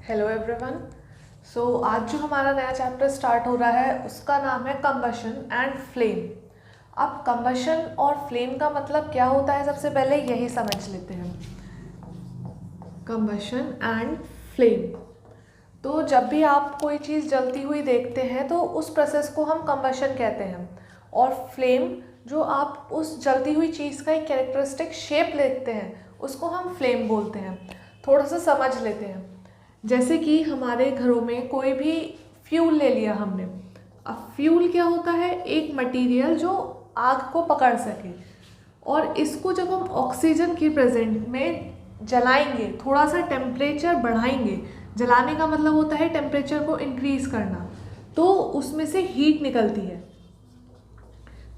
Hello everyone. आज जो हमारा नया चैप्टर स्टार्ट हो रहा है उसका नाम है कंबशन एंड फ्लेम। अब कंबशन और फ्लेम का मतलब क्या होता है, सबसे पहले यही समझ लेते हैं। कंबशन एंड फ्लेम, तो जब भी आप कोई चीज़ जलती हुई देखते हैं तो उस प्रोसेस को हम कंबशन कहते हैं। और फ्लेम, जो आप उस जलती हुई चीज़ का एक कैरेक्टरिस्टिक शेप देखते हैं उसको हम फ्लेम बोलते हैं। थोड़ा सा समझ लेते हैं। जैसे कि हमारे घरों में कोई भी फ्यूल ले लिया हमने। अब फ्यूल क्या होता है? एक मटेरियल जो आग को पकड़ सके, और इसको जब हम ऑक्सीजन की प्रेजेंट में जलाएंगे, थोड़ा सा टेम्परेचर बढ़ाएंगे, जलाने का मतलब होता है टेम्परेचर को इंक्रीज करना, तो उसमें से हीट निकलती है।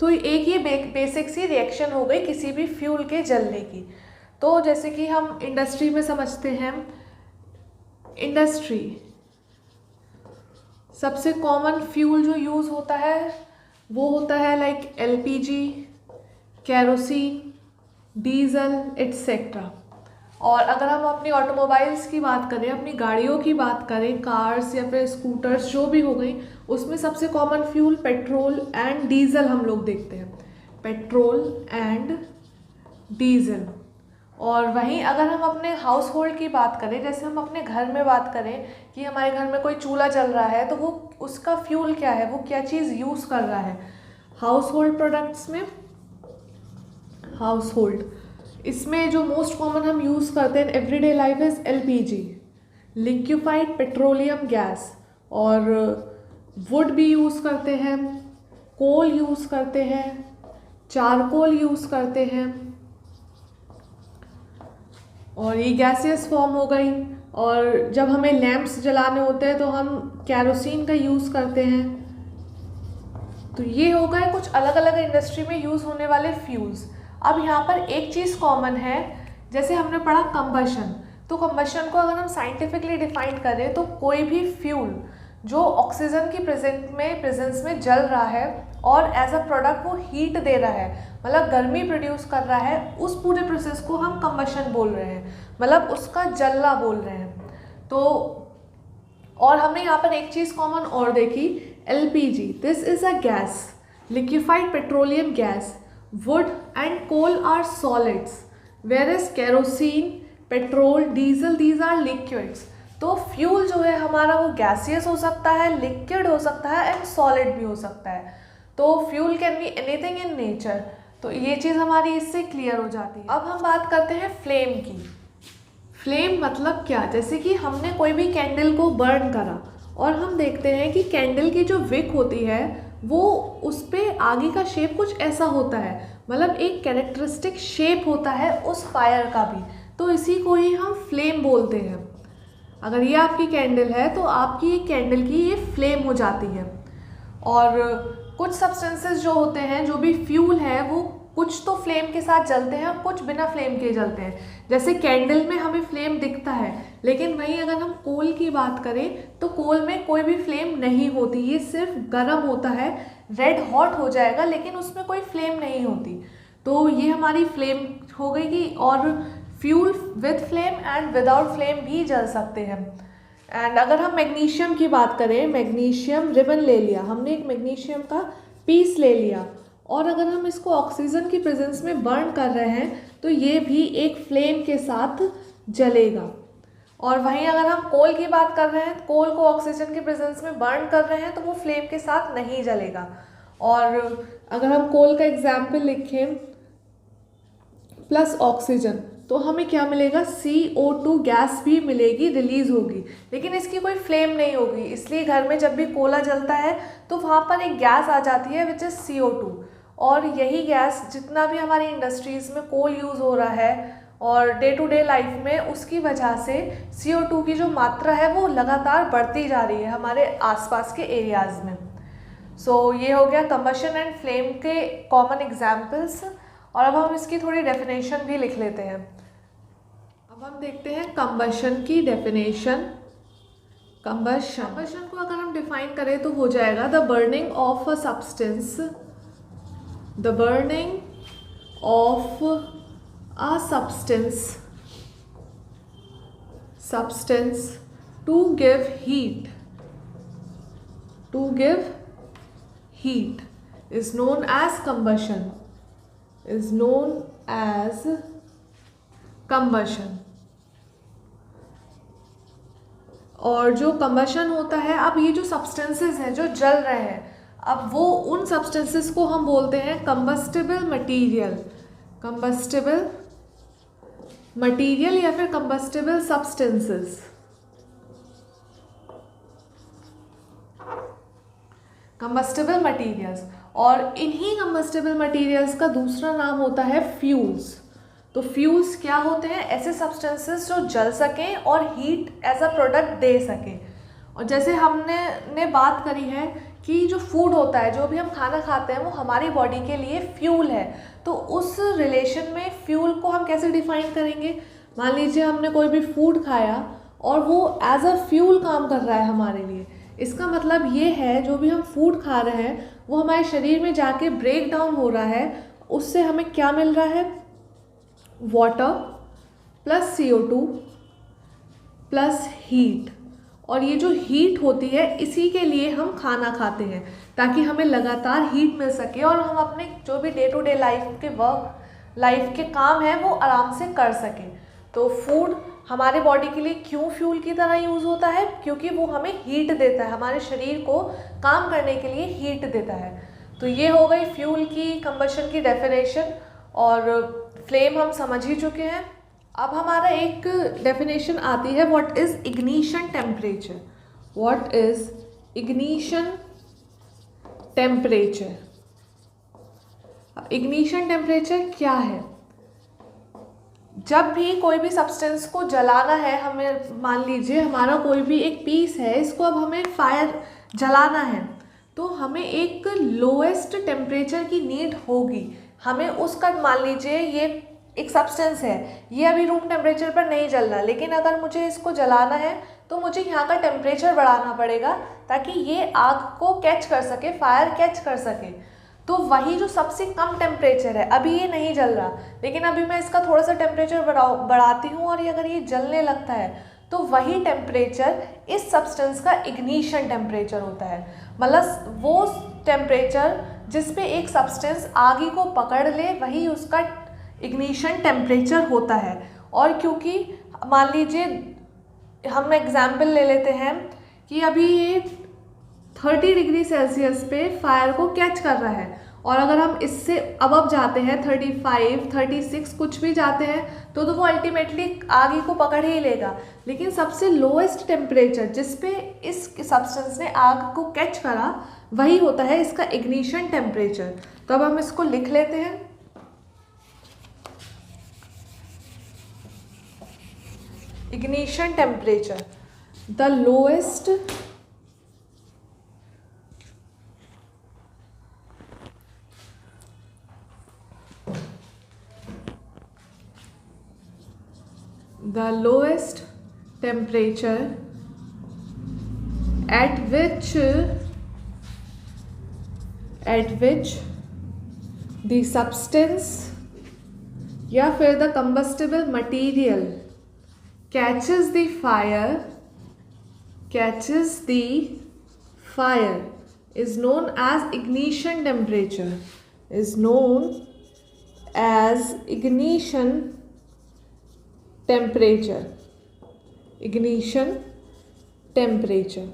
तो एक ये बेसिक सी रिएक्शन हो गई किसी भी फ्यूल के जलने की। तो जैसे कि हम इंडस्ट्री में समझते हैं, इंडस्ट्री सबसे कॉमन फ्यूल जो यूज़ होता है वो होता है like LPG, kerosene, diesel etcetera. और अगर हम अपनी ऑटोमोबाइल्स की बात करें, अपनी गाड़ियों की बात करें, कार्स या फिर स्कूटर्स जो भी हो गई, उसमें सबसे common fuel petrol and diesel हम लोग देखते हैं। Petrol and diesel. और वहीं अगर हम अपने हाउस होल्ड की बात करें, जैसे हम अपने घर में बात करें कि हमारे घर में कोई चूल्हा जल रहा है, तो वो उसका फ्यूल क्या है, वो क्या चीज़ यूज़ कर रहा है हाउस होल्ड प्रोडक्ट्स में। हाउस होल्ड, इसमें जो मोस्ट कॉमन हम यूज़ करते हैं everyday life is LPG, liquefied petroleum gas. और वुड भी यूज़ करते हैं, कोल यूज़ करते हैं, चारकोल यूज़ करते हैं, और ये गैसियस फॉर्म हो गई। और जब हमें लैंप्स जलाने होते हैं तो हम कैरोसिन का यूज़ करते हैं। तो ये हो गए कुछ अलग अलग इंडस्ट्री में यूज़ होने वाले फ्यूल्स। अब यहाँ पर एक चीज़ कॉमन है, जैसे हमने पढ़ा कंबशन। तो कंबशन को अगर हम साइंटिफिकली डिफाइन करें तो कोई भी फ्यूल जो ऑक्सीजन की प्रेजेंस में जल रहा है और एज अ प्रोडक्ट वो हीट दे रहा है, मतलब गर्मी प्रोड्यूस कर रहा है, उस पूरे प्रोसेस को हम कंबशन बोल रहे हैं, मतलब उसका जलना बोल रहे हैं। तो और हमने यहाँ पर एक चीज़ कॉमन और देखी, LPG, this is a gas, liquefied petroleum gas. Wood and coal are solids, where is kerosene, petrol, diesel, these are liquids. तो फ्यूल जो है हमारा वो गैसियस हो सकता है, लिक्विड हो सकता है एंड सॉलिड भी हो सकता है। तो fuel can be anything in nature. तो ये चीज़ हमारी इससे क्लियर हो जाती है। अब हम बात करते हैं फ्लेम की। फ्लेम मतलब क्या? जैसे कि हमने कोई भी कैंडल को बर्न करा और हम देखते हैं कि कैंडल की जो विक होती है वो उस पर आगे का शेप कुछ ऐसा होता है, मतलब एक कैरेक्टरिस्टिक शेप होता है उस फायर का भी, तो इसी को ही हम फ्लेम बोलते हैं। अगर ये आपकी कैंडल है तो आपकी ये कैंडल की ये फ्लेम हो जाती है। और कुछ सब्सटेंसेस जो होते हैं, जो भी फ्यूल है, वो कुछ तो फ्लेम के साथ जलते हैं और कुछ बिना फ्लेम के जलते हैं। जैसे कैंडल में हमें फ्लेम दिखता है, लेकिन वहीं अगर हम कोल की बात करें तो कोल में कोई भी फ्लेम नहीं होती, ये सिर्फ गर्म होता है, रेड हॉट हो जाएगा, लेकिन उसमें कोई फ्लेम नहीं होती। तो ये हमारी फ्लेम हो गई कि और fuel with flame and without flame भी जल सकते हैं। एंड अगर हम मैग्नीशियम की बात करें, मैग्नीशियम रिबन ले लिया हमने, एक मैग्नीशियम का पीस ले लिया, और अगर हम इसको ऑक्सीजन की प्रेजेंस में बर्न कर रहे हैं तो ये भी एक फ्लेम के साथ जलेगा। और वहीं अगर हम कोल की बात कर रहे हैं, कोल को ऑक्सीजन की प्रेजेंस में बर्न कर रहे हैं तो वो फ्लेम के साथ नहीं जलेगा। और अगर हम कोल का एग्जाम्पल लिखें, प्लस ऑक्सीजन, तो हमें क्या मिलेगा? CO2 गैस भी मिलेगी, रिलीज होगी, लेकिन इसकी कोई फ्लेम नहीं होगी। इसलिए घर में जब भी कोयला जलता है तो वहाँ पर एक गैस आ जाती है विच इज़ CO2। और यही गैस जितना भी हमारी इंडस्ट्रीज़ में कोल यूज़ हो रहा है और डे टू डे लाइफ में, उसकी वजह से CO2 की जो मात्रा है वो लगातार बढ़ती जा रही है हमारे आसपास के एरियाज़ में। ये हो गया कंबशन एंड फ्लेम के कॉमन एग्जाम्पल्स। और अब हम इसकी थोड़ी डेफिनेशन भी लिख लेते हैं। अब हम देखते हैं कंबशन की डेफिनेशन। कंबशन को अगर हम डिफाइन करें तो हो जाएगा the burning of a substance, the burning of a substance to give heat, to give heat is known as combustion, is known as combustion. और जो कंबशन होता है, अब ये जो सब्सटेंसेस हैं जो जल रहे हैं, अब वो उन सब्सटेंसेस को हम बोलते हैं कंबस्टिबल मटीरियल, कंबस्टिबल मटीरियल या फिर कंबस्टिबल सब्सटेंसेस, कंबस्टिबल मटीरियल्स। और इन्हीं कंबस्टिबल मटीरियल्स का दूसरा नाम होता है फ्यूल्स। तो फ्यूल्स क्या होते हैं? ऐसे सब्सटेंसेस जो जल सकें और हीट एज अ प्रोडक्ट दे सकें। और जैसे हमने बात करी है कि जो फूड होता है, जो भी हम खाना खाते हैं, वो हमारी बॉडी के लिए फ्यूल है। तो उस रिलेशन में फ्यूल को हम कैसे डिफाइन करेंगे? मान लीजिए हमने कोई भी फूड खाया और वो एज अ फ्यूल काम कर रहा है हमारे लिए। इसका मतलब ये है जो भी हम फूड खा रहे हैं वो हमारे शरीर में जाके ब्रेक डाउन हो रहा है, उससे हमें क्या मिल रहा है? Water plus CO2 plus heat. और ये जो हीट होती है इसी के लिए हम खाना खाते हैं, ताकि हमें लगातार हीट मिल सके और हम अपने जो भी डे टू डे लाइफ के काम हैं वो आराम से कर सकें। तो फूड हमारे बॉडी के लिए क्यों फ्यूल की तरह यूज़ होता है? क्योंकि वो हमें हीट देता है, हमारे शरीर को काम करने के लिए हीट देता है। तो ये हो गई फ्यूल की, कंबशन की डेफिनेशन। और फ्लेम हम समझ ही चुके हैं। अब हमारा एक डेफिनेशन आती है, what is ignition temperature. What is ignition temperature? Ignition temperature क्या है? जब भी कोई भी सब्सटेंस को जलाना है, हमें मान लीजिए हमारा कोई भी एक पीस है, इसको अब हमें फायर जलाना है, तो हमें एक लोएस्ट टेम्परेचर की नीड होगी। हमें उसका, मान लीजिए ये एक सब्सटेंस है, ये अभी रूम टेम्परेचर पर नहीं जल रहा, लेकिन अगर मुझे इसको जलाना है तो मुझे यहाँ का टेम्परेचर बढ़ाना पड़ेगा ताकि ये आग को कैच कर सके, फायर कैच कर सके। तो वही जो सबसे कम टेम्परेचर है, अभी ये नहीं जल रहा, लेकिन अभी मैं इसका थोड़ा सा टेम्परेचर बढ़ाती हूँ और ये अगर ये जलने लगता है तो वही टेम्परेचर इस सब्सटेंस का इग्निशन टेम्परेचर होता है। मतलब वो टेम्परेचर जिस पे एक सब्सटेंस आग को पकड़ ले, वही उसका इग्निशन टेम्परेचर होता है। और क्योंकि मान लीजिए हम एग्जाम्पल ले लेते हैं कि अभी ये 30 डिग्री सेल्सियस पे फायर को कैच कर रहा है, और अगर हम इससे अब जाते हैं 35, 36 कुछ भी जाते हैं तो वो अल्टीमेटली आग को पकड़ ही लेगा। लेकिन सबसे लोएस्ट टेम्परेचर जिस पे इस सब्सटेंस ने आग को कैच करा, वही होता है इसका इग्निशन टेम्परेचर। तो अब हम इसको लिख लेते हैं। Ignition temperature, the lowest temperature at which the substance या फिर the combustible material catches the fire is known as ignition temperature, is known as ignition temperature, ignition temperature.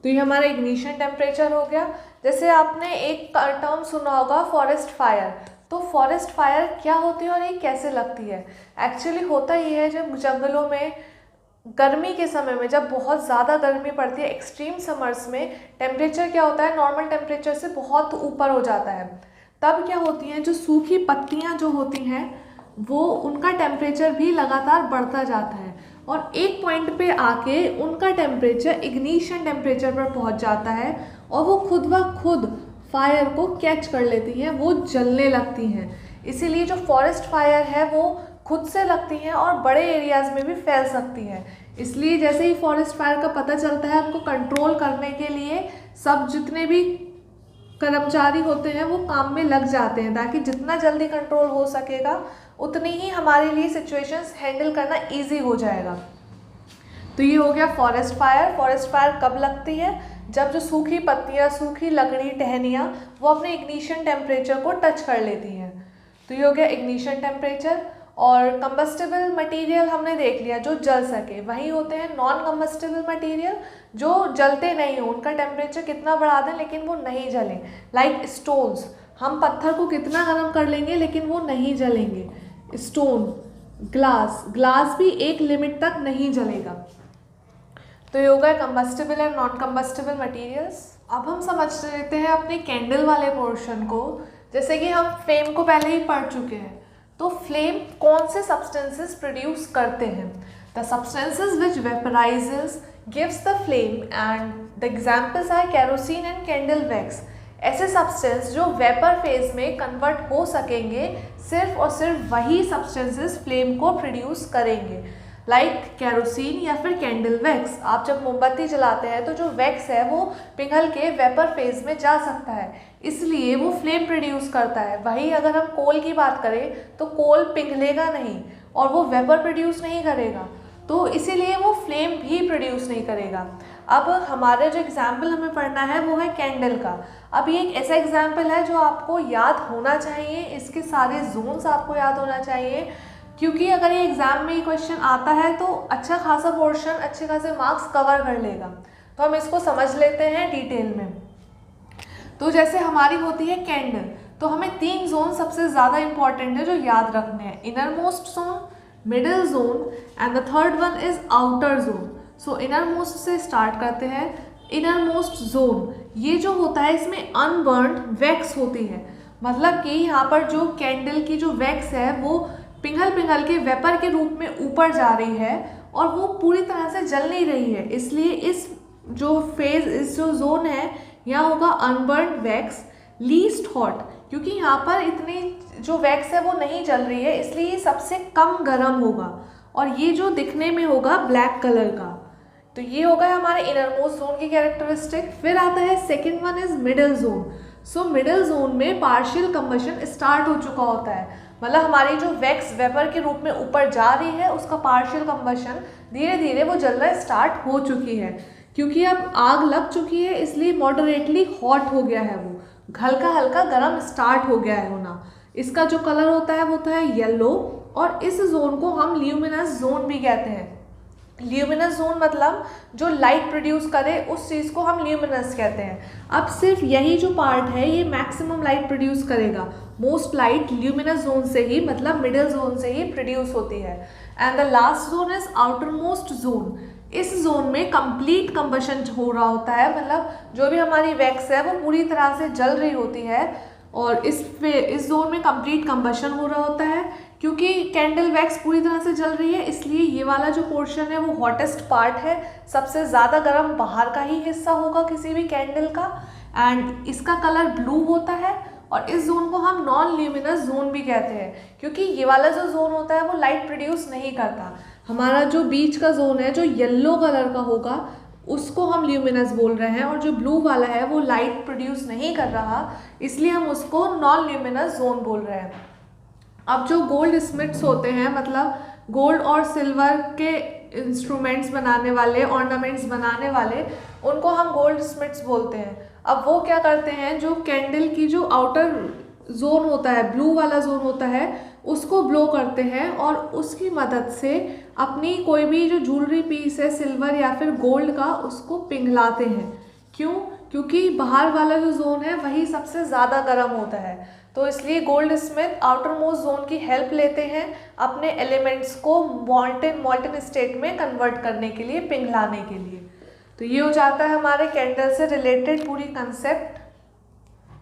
तो ये हमारा इग्निशन टेम्परेचर हो गया। जैसे आपने एक टर्म सुना होगा फॉरेस्ट फायर। तो फॉरेस्ट फायर क्या होती है और ये कैसे लगती है? एक्चुअली होता ये है, जब जंगलों में गर्मी के समय में जब बहुत ज़्यादा गर्मी पड़ती है, एक्सट्रीम समर्स में टेम्परेचर क्या होता है, नॉर्मल टेम्परेचर से बहुत ऊपर हो जाता है। तब क्या होती हैं, जो सूखी पत्तियाँ जो होती हैं वो, उनका टेम्परेचर भी लगातार बढ़ता जाता है और एक पॉइंट पे आके उनका टेम्परेचर इग्निशन टेम्परेचर पर पहुंच जाता है और वो खुद ब खुद फायर को कैच कर लेती हैं, वो जलने लगती हैं। इसीलिए जो फॉरेस्ट फायर है वो खुद से लगती हैं और बड़े एरियाज़ में भी फैल सकती हैं। इसलिए जैसे ही फॉरेस्ट फायर का पता चलता है, उनको कंट्रोल करने के लिए सब जितने भी कर्मचारी होते हैं वो काम में लग जाते हैं, ताकि जितना जल्दी कंट्रोल हो सकेगा उतनी ही हमारे लिए सिचुएशंस हैंडल करना इजी हो जाएगा। तो ये हो गया फॉरेस्ट फायर। फॉरेस्ट फायर कब लगती है? जब जो सूखी पत्तियाँ, सूखी लकड़ी, टहनियाँ वो अपने इग्निशन टेम्परेचर को टच कर लेती हैं। तो ये हो गया इग्निशन टेम्परेचर। और कंबस्टेबल मटेरियल हमने देख लिया जो जल सके, वही होते हैं नॉन कंबस्टेबल मटेरियल जो जलते नहीं हो, उनका टेम्परेचर कितना बढ़ा दें लेकिन वो नहीं जलें। लाइक स्टोन्स, हम पत्थर को कितना गर्म कर लेंगे लेकिन वो नहीं जलेंगे। स्टोन, ग्लास भी एक लिमिट तक नहीं जलेगा। तो ये होगा combustible and non combustible materials. अब हम समझ लेते हैं अपने कैंडल वाले पोर्शन को। जैसे कि हम फ्लेम को पहले ही पढ़ चुके हैं, तो फ्लेम कौन से सब्सटेंसेस प्रोड्यूस करते हैं? The substances which vaporises gives the flame and the examples are kerosene and candle wax. ऐसे सब्सटेंस जो वेपर फेज में कन्वर्ट हो सकेंगे, सिर्फ और सिर्फ वही सब्सटेंसेस फ्लेम को प्रोड्यूस करेंगे। लाइक केरोसिन या फिर कैंडल वैक्स। आप जब मोमबत्ती जलाते हैं तो जो वैक्स है वो पिघल के वेपर फेज में जा सकता है, इसलिए वो फ्लेम प्रोड्यूस करता है। वही अगर हम कोल की बात करें तो कोल पिघलेगा नहीं और वो वेपर प्रोड्यूस नहीं करेगा, तो इसीलिए वो फ्लेम भी प्रोड्यूस नहीं करेगा। अब हमारा जो एग्जाम्पल हमें पढ़ना है वो है कैंडल का। अब ये एक ऐसा एग्जाम्पल है जो आपको याद होना चाहिए, इसके सारे जोन्स आपको याद होना चाहिए, क्योंकि अगर ये एग्ज़ाम में ये क्वेश्चन आता है तो अच्छा खासा पोर्शन, अच्छे खासे मार्क्स कवर कर लेगा। तो हम इसको समझ लेते हैं डिटेल में। तो जैसे हमारी होती है कैंडल, तो हमें 3 जोन सबसे ज़्यादा इंपॉर्टेंट है जो याद रखने हैं। Inner most zone, middle zone and the third one is outer zone. So inner most से स्टार्ट करते हैं। इनर मोस्ट जोन ये जो होता है इसमें अनबर्न्ड वैक्स होती है, मतलब कि यहाँ पर जो कैंडल की जो वैक्स है वो पिघल के वेपर के रूप में ऊपर जा रही है और वो पूरी तरह से जल नहीं रही है। इसलिए इस जो फेज, इस जो जोन है यहाँ होगा अनबर्न्ड वैक्स। लीस्ट हॉट, क्योंकि यहाँ पर इतनी जो वैक्स है वो नहीं जल रही है, इसलिए ये सबसे कम गर्म होगा और ये जो दिखने में होगा ब्लैक कलर का। तो ये होगा हमारे इनर मोस्ट जोन की कैरेक्टरिस्टिक। फिर आता है second one is middle zone. So middle zone में पार्शियल कंबशन स्टार्ट हो चुका होता है, मतलब हमारी जो वैक्स वेपर के रूप में ऊपर जा रही है उसका पार्शियल कंबशन धीरे धीरे वो जलना स्टार्ट हो चुकी है। क्योंकि अब आग लग चुकी है इसलिए मॉडरेटली हॉट हो गया है, वो हल्का हल्का गर्म स्टार्ट हो गया है होना। इसका जो कलर होता है वो होता है येलो और इस जोन को हम ल्यूमिनस जोन भी कहते हैं। ल्यूमिनस जोन मतलब जो लाइट प्रोड्यूस करे उस चीज़ को हम ल्यूमिनस कहते हैं। अब सिर्फ यही जो पार्ट है ये मैक्सिमम लाइट प्रोड्यूस करेगा। मोस्ट लाइट ल्यूमिनस जोन से ही, मतलब मिडिल जोन से ही प्रोड्यूस होती है। And the last zone is outer most zone. इस जोन में कंप्लीट कंबशन हो रहा होता है, मतलब जो भी हमारी वैक्स है वो पूरी तरह से जल रही होती है और इस जोन में कंप्लीट कंबशन हो रहा होता है। क्योंकि कैंडल वैक्स पूरी तरह से जल रही है इसलिए ये वाला जो पोर्शन है वो हॉटेस्ट पार्ट है, सबसे ज़्यादा गर्म बाहर का ही हिस्सा होगा किसी भी कैंडल का। एंड इसका कलर ब्लू होता है और इस जोन को हम नॉन ल्यूमिनस जोन भी कहते हैं, क्योंकि ये वाला जो जोन होता है वो लाइट प्रोड्यूस नहीं करता। हमारा जो बीच का जोन है जो येलो कलर का होगा उसको हम ल्यूमिनस बोल रहे हैं, और जो ब्लू वाला है वो लाइट प्रोड्यूस नहीं कर रहा, इसलिए हम उसको नॉन ल्यूमिनस जोन बोल रहे हैं। अब जो गोल्ड स्मिथ्स होते हैं, मतलब गोल्ड और सिल्वर के इंस्ट्रूमेंट्स बनाने वाले, ऑर्नामेंट्स बनाने वाले, उनको हम गोल्ड स्मिथ्स बोलते हैं। अब वो क्या करते हैं, जो कैंडल की जो आउटर जोन होता है, ब्लू वाला जोन होता है, उसको ब्लो करते हैं और उसकी मदद से अपनी कोई भी जो ज्वेलरी पीस है सिल्वर या फिर गोल्ड का, उसको पिघलाते हैं। क्यों? क्योंकि बाहर वाला जो जोन है वही सबसे ज़्यादा गर्म होता है, तो इसलिए gold Smith outer most zone की हेल्प लेते हैं अपने एलिमेंट्स को मॉल्टन स्टेट में कन्वर्ट करने के लिए, पिघलाने के लिए। तो ये हो जाता है हमारे कैंडल से रिलेटेड पूरी कंसेप्ट।